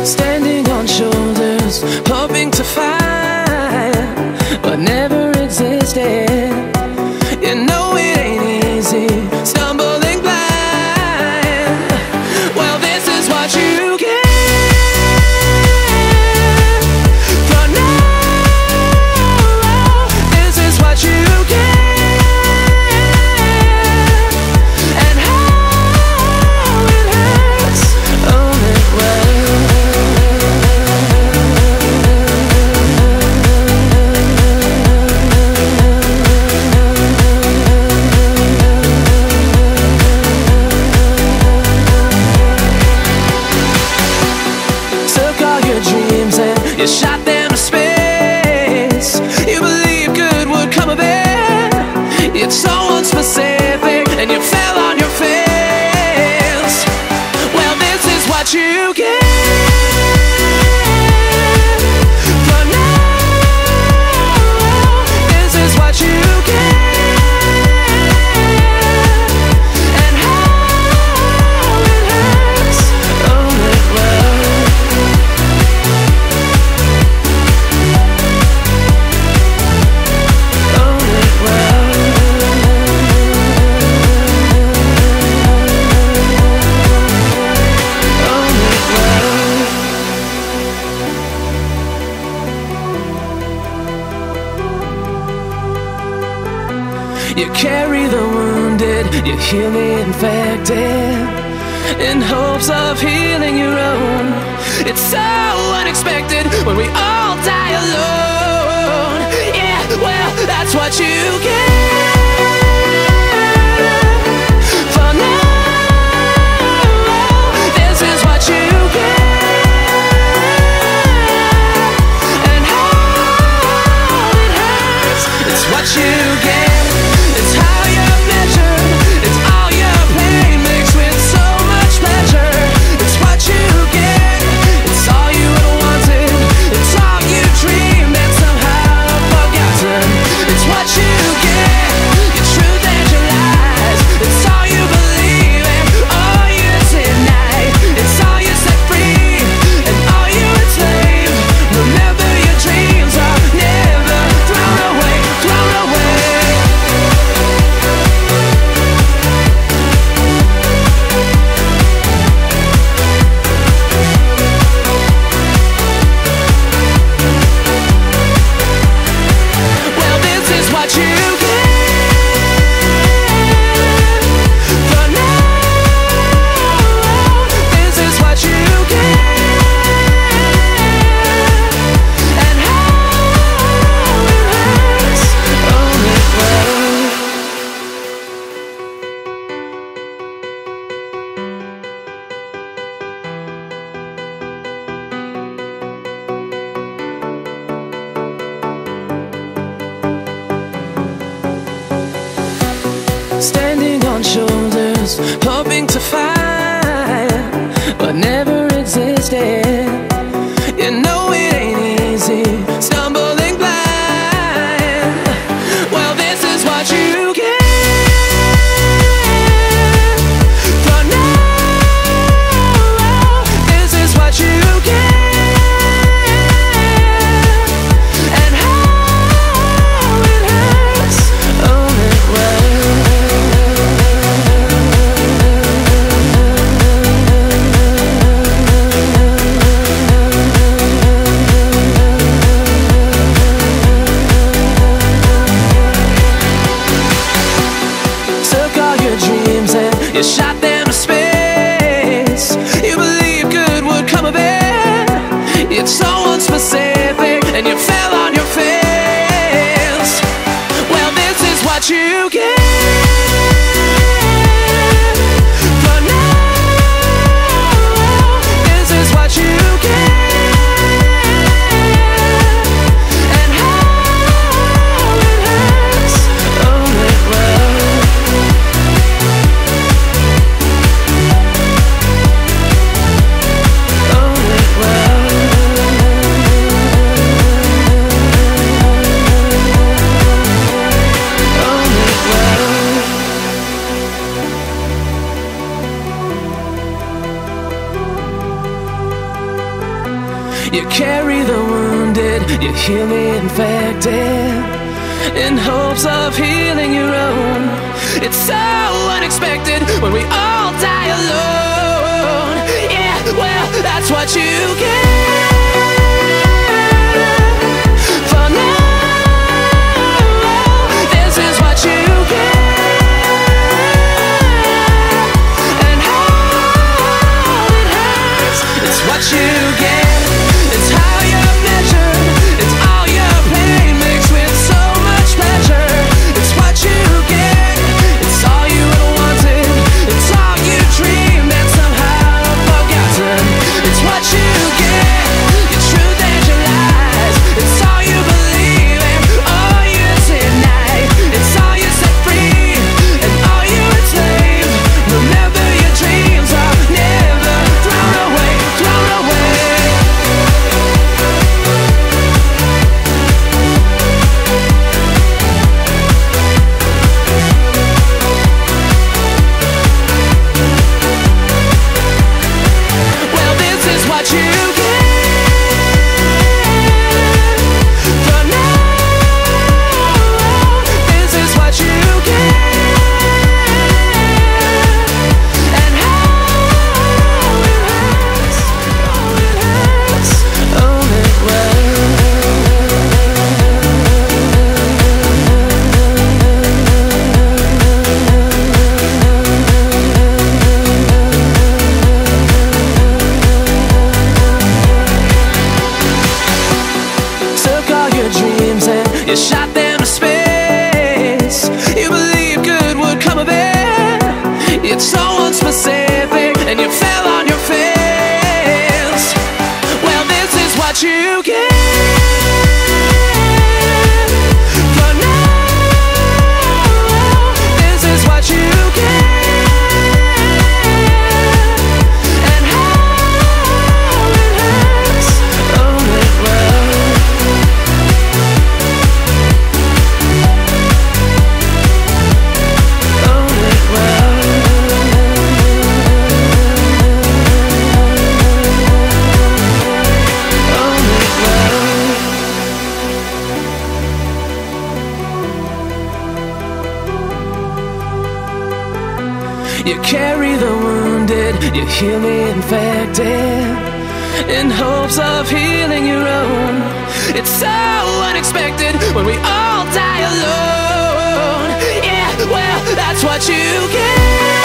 Standing on shoulders, hoping to find what never existed. You know it ain't easy, stumbling blind. Well, this is what you get for now. This is what you get, and how it hurts. Own it well. Took all your dreams and you shot them to space. You believed good would come of it. It's so unspecific and you fell on your face. Well, this is what you get for now. This is what you get, and how it hurts. Own it well. Own it well. Own it well. You carry the wounded, you heal the infected, in hopes of healing your own. It's so unexpected when we all die alone. Yeah, well, that's what you get for now. This is what you get, and how it hurts. It's what you get. It's how you're measured. It's all your pain mixed with so much pleasure. It's what you get. It's all you ever wanted. It's all you dreamed and somehow forgotten. It's what you get. Your truth and your lies. It's all you believe and all you deny. It's all you set free and all you enslave. Remember, your dreams are never thrown away, thrown away. Well, this is what you get for now. This is what you get, and how it hurts. Own it well. Standing on shoulders, hoping to find what never existed. You know it ain't easy, stumbling blind. Well, this is what you get for now. This is what you get, and how it hurts. Own it well. Took all your dreams and you shot them to space. You believed good would come of it. It's so unspecific and you fell on your face. Well, this is what you get for now. This is what you get, and how it hurts. Own it well. Own it well. Own it well. You carry the wounded, you heal the infected, in hopes of healing your own. It's so unexpected when we all die alone. Yeah, well, that's what you get for now. This is what you get. And how it hurts, it's what you get. It's how you're measured, it's all your pain mixed with so much pleasure. It's what you get, it's all you ever wanted, it's all you dreamed and somehow forgotten. It's what you get, your truth and your lies. It's all you believe and all you deny. It's all you set free and all you enslave. Remember your dreams are never thrown away, thrown away. Well, this is what you get for now. This is what you get. And how it hurts, oh it hurts, oh it took all your dreams and you shot them to space. You believed good would come of it. It's so unspecific and you fell on your face. Well, this is what you get for now. This is what you get. And how it hurts, oh it will. Oh it will. Oh it will. You carry the wounded, you heal the infected, in hopes of healing your own. It's so unexpected when we all die alone. Yeah, well, that's what you get.